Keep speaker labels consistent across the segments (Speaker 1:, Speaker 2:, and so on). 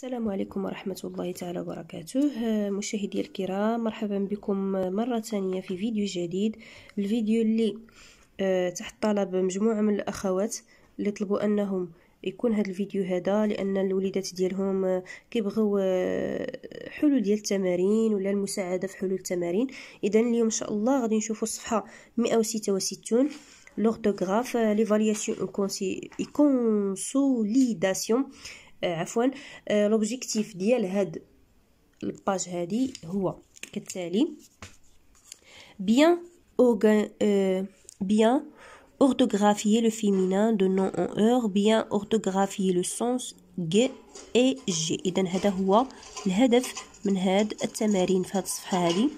Speaker 1: السلام عليكم ورحمة الله تعالى وبركاته. مشاهدي الكرام، مرحبا بكم مرة ثانية في فيديو جديد. الفيديو اللي تحت طلب مجموعة من الأخوات اللي طلبوا أنهم يكون هذا الفيديو هذا، لأن الوليدات ديالهم كيبغوا حلول ديال التمارين ولا المساعدة في حلول التمارين. إذا اليوم إن شاء الله غادي نشوفوا الصفحة 166 l'orthographe, l'évaluation et consolidation. عفوا. لوبجيكتيف ديال هاد الباج هادي هو كالتالي: bien orthographier le féminin de nom en heure, bien orthographier le sens g et g. إذن هذا هو الهدف من هاد التمارين في هاد الصفحة هادي.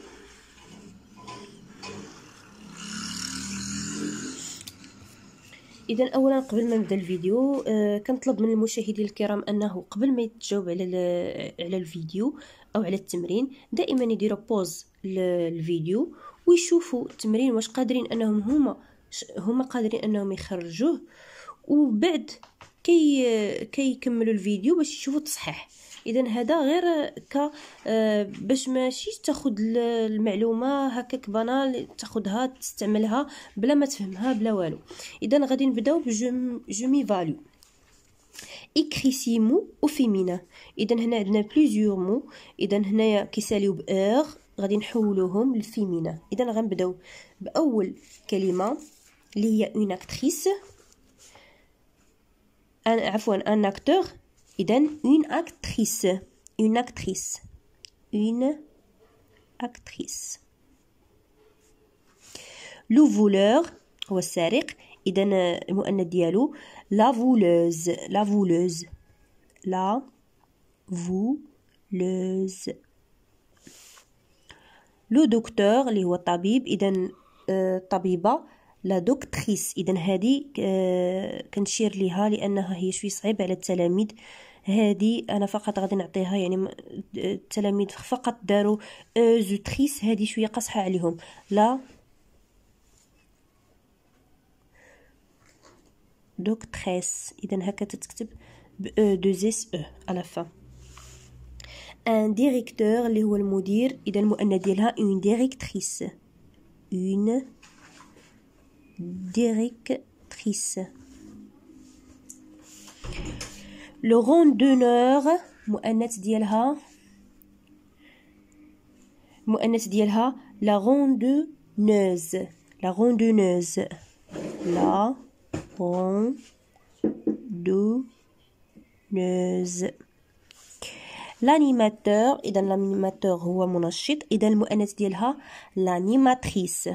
Speaker 1: إذا أولا قبل ما نبدا الفيديو كنطلب من المشاهدين الكرام أنه قبل ما يتجاوب على الفيديو أو على التمرين دائما يديروا بوز للفيديو ويشوفوا التمرين واش قادرين أنهم هما قادرين أنهم يخرجوه، وبعد كيكملوا الفيديو باش يشوفوا التصحيح. اذا هذا غير باش ماشي تاخذ المعلومه هكاك بانال تاخذها تستعملها بلا ما تفهمها بلا والو. اذا غادي نبداو بجو فاليو اكري سي مو او فيمينا. اذا هنا عندنا بليزيور مو، اذا هنايا كيساليو بأور غادي نحولوهم للفيمينا. اذا غنبداو باول كلمه اللي هي اون اكتريس، un acteur. إذن une actrice. Le voleur هو السارق. إذن المؤنث ديالو la voleuse. Le docteur اللي هو الطبيب. إذن طبيبة لا دوكتريس. اذا هذه كنشير ليها لانها هي شوي صعيب على التلاميذ. هذه انا فقط غادي نعطيها، يعني التلاميذ فقط داروا زوتريس، هذه شويه قصحه عليهم. لا دوكتريس. اذا هكا تتكتب ب دو اس او على فا. ان ديريكتور اللي هو المدير. اذا المؤنث ديالها اون ديريكتريس. directrice. Le randonneur مؤنث ديالها la randonneuse. L'animateur. إذا l'animateur هو منشط. إذا المؤنث ديالها l'animatrice.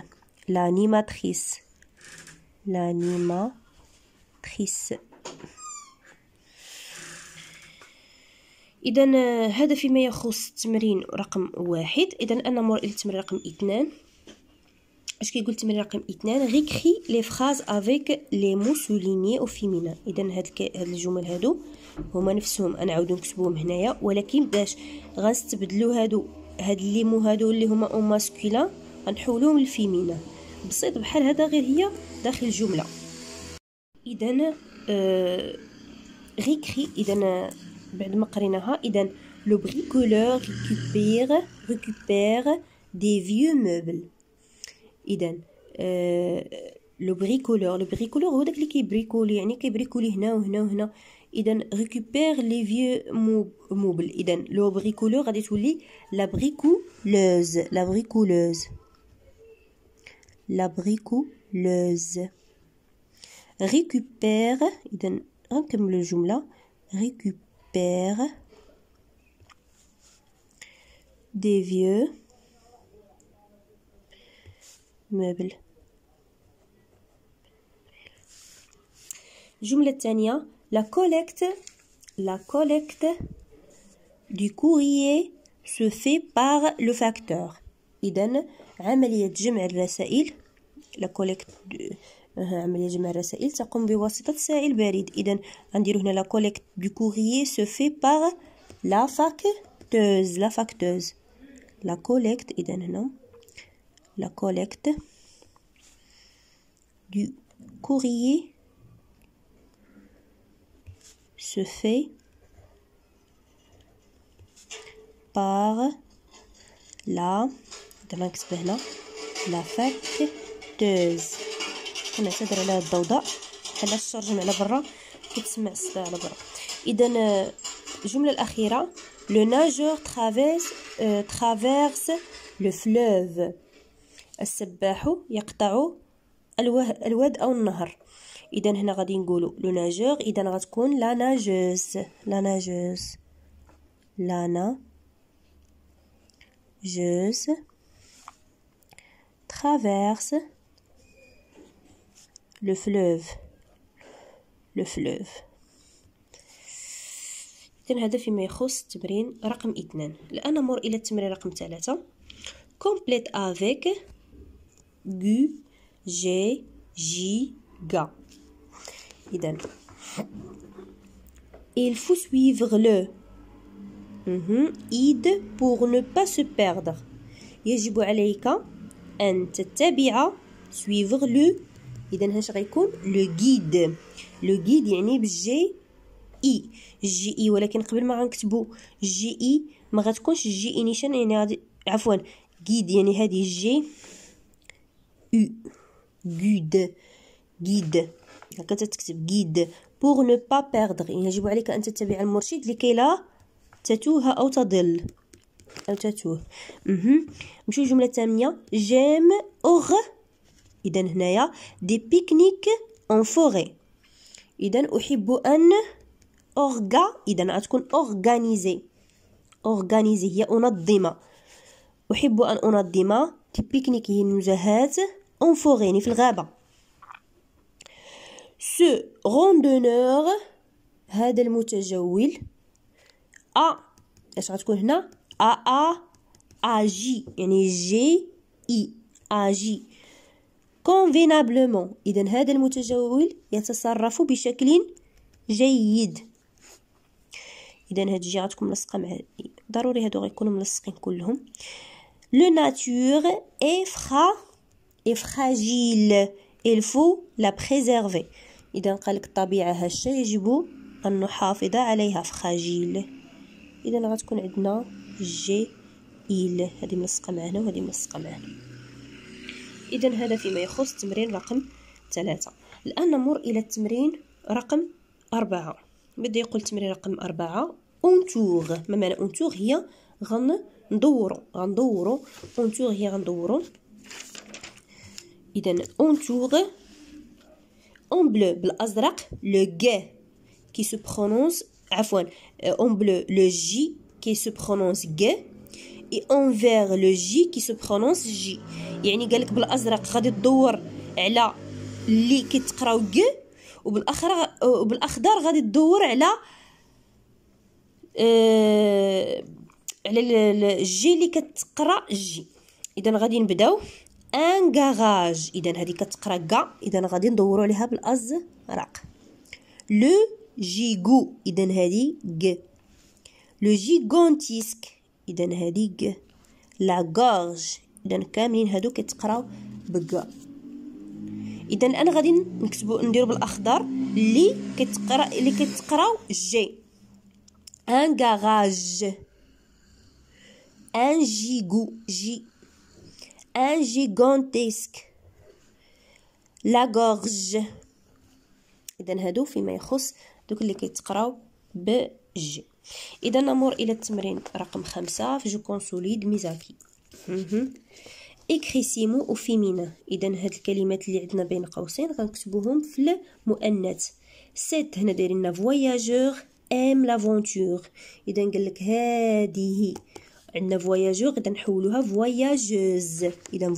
Speaker 1: إذا هذا فيما يخص التمرين رقم 1. إذا أنا مور إلى التمرين رقم 2. اش كيقول التمرين رقم 2؟ ريكري لي فراز افيك لي مو سوليني او فيمينا. إذا هاد الجمل هادو هما نفسهم نعاودو نكتبوهم هنايا، ولكن باش غنستبدلو هاد لي مو هادو اللي هما او ماسكولين غنحولوهم للفيمينا بسيط بحال هذا، غير هي داخل الجمله. إذا ريكري. إذا بعد ما قريناها، إذا لو بريكولور récupère des vieux meubles. إذا لو بريكولور هو داك اللي كيبريكولي، يعني كيبريكولي هنا وهنا وهنا. إذا récupère les vieux meubles. إذا لو بريكولور غادي تولي la bricoleuse. récupère. إذا غنكمل الجملة. récupère des vieux meubles. الجملة الثانية la collecte du courrier se fait par le facteur. إذا عملية جمع الرسائل عملية جمع الرسائل تقوم بواسطة سائل بارد. إذا غنديرو هنا لا كوليكت دو كوريي سو في باغ لا فاكتوز. لا كوليكت. إذا هنا لا كوليكت دو كوريي se fait par la دابا نكتب هنا لا فاكتوز. كنعتذر على الضوضاء بحال الشرجم على برا كتسمع الصداع على برا. اذا الجمله الاخيره لو ناجور traverse لو فلوف. السباح يقطع الواد او النهر. اذا هنا غادي نقولوا لو ناجور، اذا غتكون لا ناجوز traverse le fleuve. إذن هذا فيما يخص التمرين رقم 2. الآن نمر إلى التمرين رقم 3. complète avec gu, j'ai, j'y, ga. إذن il faut suivre le id pour ne pas se perdre. يجب عليك أن تتبع suivre le. إذن هاش غيكون لو غيد. لو غيد يعني بالجي اي، جي اي، ولكن قبل ما غنكتبو جي اي ما غتكونش جي اي نيشان، يعني غادي عفوا غيد يعني هذه جي او غيد هكا تكتب غيد. بور نو با بيردر يعني يجب عليك ان تتبع المرشد لكي لا تتوه او تضل او تتوه. نمشيو الجمله الثانيه جيم اور. إذن هنايا دي بيكنيك اون فوري. إذن أحب أن إذن غتكون أورغانيزي هي أنظم. أحب أن أنظم دي بيكنيك هي النزهات اون فوري يعني في الغابة. سو روندونور هذا المتجول اش غتكون هنا اجي يعني جي اي اجي convenablement. إذن هذا المتجول يتصرف بشكل جيد. إذن هاد الجهة غتكون ملصقة مع ضروري هادو غيكونوا ملصقين كلهم. لو ناتور est fragile il faut la préserver. إذن قالك الطبيعة هشة يجب أن نحافظ عليها فراجيل. إذن غتكون عندنا جي إل هذه ملصقة معنا وهذه ملصقة معنا. إذن هذا فيما يخص التمرين رقم 3. الآن نمر إلى التمرين رقم 4. بدا يقول التمرين رقم 4 اونتور. ما معنى اونتور؟ هي غندورو اونتور هي غندورو. إذن اونتور اون بلو بالأزرق لو غ كي سو برونونس عفوا اون بلو لو جي كي سو برونونس غ et en vert le J qui se prononce J. يعني قالك بالازرق غادي تدور على اللي كيتقراو ج، وبالاخضر غادي تدور على الجي اللي كتقرا جي. اذا غادي نبداو ان غاراج. اذا هذه كتقرا كا، اذا غادي ندوروا عليها بالازرق. لو جيغو اذا هذه ج. لو جيغونتيسك إذا هذه ج. لا غورج إذا كاملين هادو كيتقراو بكا. إذا أنا غادي نديرو بالأخضر اللي كيتقراو جي. ان غاراج، ان جيغو جي، ان جيغونتيسك، لا غورج. إذا هادو فيما يخص دوك اللي كيتقراو بجي. إذا نمر إلى التمرين رقم 5 في جو كونسوليد ميزاكي. إكريسيمو أو فيمينا. إذا هاد الكلمات اللي عندنا بين قوسين غنكتبوهم في المؤنث. سيت هنا دايرين لنا فواياجور ام لافونتور. إذا قالك هذه عندنا فواياجور إذا نحولوها فواياجوز. إذا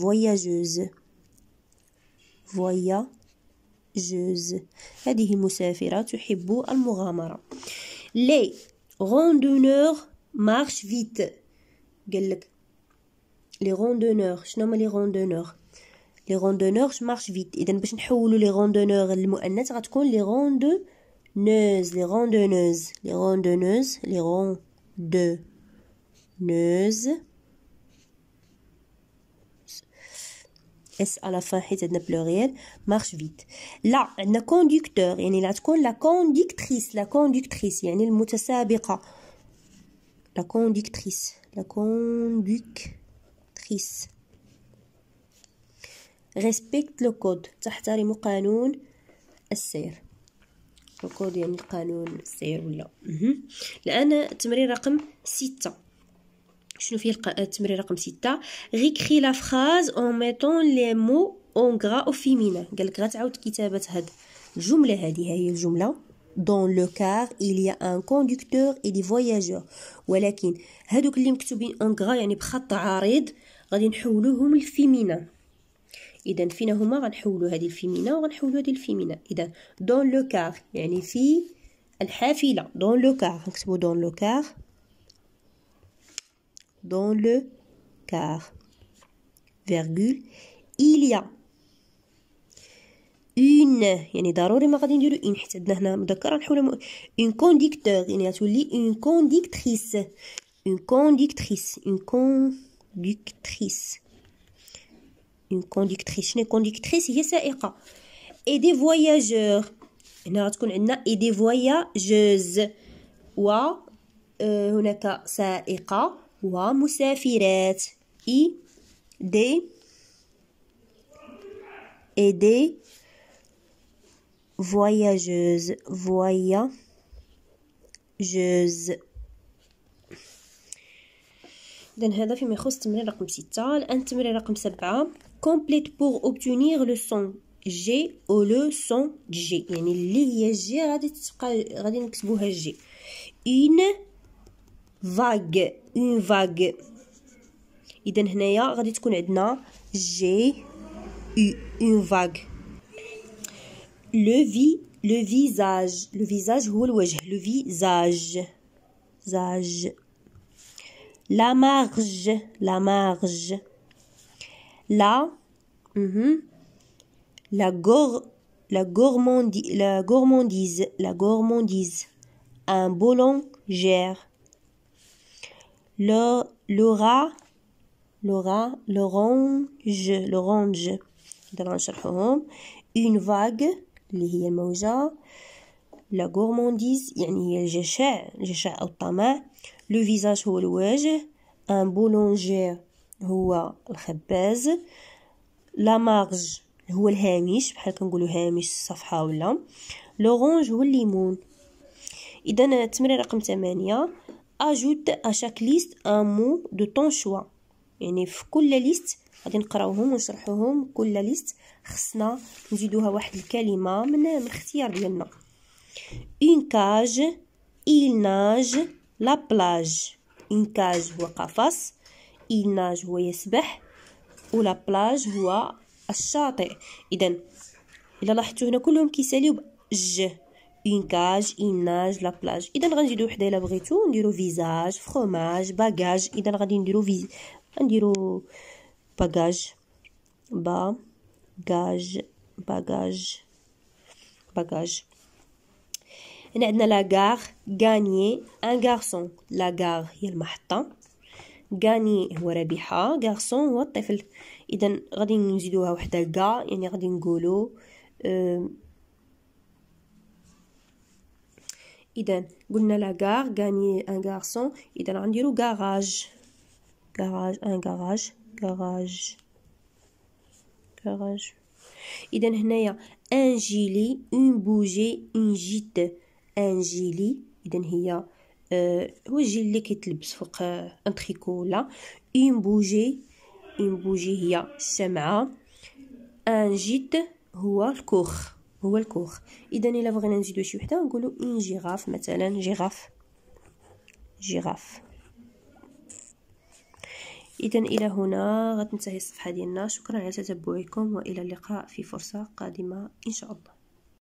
Speaker 1: فواياجوز هذه مسافرة تحب المغامرة. لي randonneurs marchent vite. قالك لي روندونور شنو هما لي روندونور؟ لي روندونور مارش فيت. اذا باش نحولوا لي روندونور للمؤنث غتكون لي روندونوز. اس على لا فان حيت عندنا بلوريال مارش فيت. لا عندنا كوندكتور يعني لا تكون لا كوندكتريس يعني المتسابقه. la conductrice. La conductrice. respecte le code. تحترم قانون السير. الكود يعني القانون السير ولا. الآن التمرين رقم 6. شنو فيه التمرين رقم 6؟ récris la phrase en mettant les mots en gras au féminin. قالك غتعاود كتابة هاد الجملة هذه. هي الجملة dans le car il y a un conducteur et des voyageurs. ولكن هادوك اللي مكتوبين en gras يعني بخط عريض غادي نحولوهم للفيمينا. إذا فينا هما غنحولو هذه الفيمينا وغنحولو هذه الفيمينا. إذا dans le car يعني في الحافلة. dans le car نكتبو dans le car. dans le car virgule il y a une يعني ضروري ما غادي نديرو ان حيت عندنا هنا مذكر نحولها une conducteur يعني غتولي une conductrice. une conductrice. une conductrice. une conductrice. شنو conductrice؟ هي سائقة. et des voyageurs هنا غتكون عندنا et des voyageuses و هناك سائقة ومسافرات. et des voyageuses. إذن هذا فيما يخص التمرين رقم 6. الآن التمرين رقم 7. complète pour obtenir le son G ou le son G. يعني اللي هي G غادي نكتبوها G. une vague. إذن هنايا غادي تكون عندنا G une vague. le visage هو الوجه. le visage. la marge. la gourmandise. un boulangère. l'orange. إذا غنشرحوهم. une vague اللي هي الموجة. la gourmandise يعني هي الجشع أو الطمع. le visage هو الوجه. un boulanger هو الخباز. la marge هو الهامش بحال كنقولوا هامش الصفحة ولا. l'orange هو الليمون. إذا التمرين رقم 8. ajoute à chaque liste un mot de ton choix. يعني في كل ليست غادي نقراوهم ونشرحوهم. كل ليست خصنا نزيدوها واحد الكلمة من الاختيار ديالنا. une cage. il nage. la plage. une cage هو قفص. il nage هو يسبح. و la plage هو الشاطئ. إذا إلا لاحظتوا هنا كلهم كيساليو ج. une cage il nage la plage. إذا غنزيدو وحده إلا بغيتو نديرو فيزاج فروماج باجاج. إذا غادي نديرو نديرو باجاج هنا عندنا لا غار. غانيي ان غارسون. لا غار هي المحطة. غاني هو ربيحة. غارسون هو الطفل. إذا غادي نزيدوها وحده غا يعني غادي نقولو إذا قلنا لا غار غاني ان غارسون. إذا غنديرو غاراج. ان غاراج. إذا هنايا ان جيلي اون بوجي اون جيت. ان جيلي إذا هي هو الجيل اللي كيتلبس فوق ان تريكو ولا. اون بوجي هي الشمعة. ان جيت هو الكوخ. إذا إلا بغينا نزيدو شي وحده نقولو اون جيراف مثلا. جيراف. إذا إلى هنا غتنتهي الصفحة ديالنا. شكرا على تتبعكم وإلى اللقاء في فرصة قادمة إن شاء الله.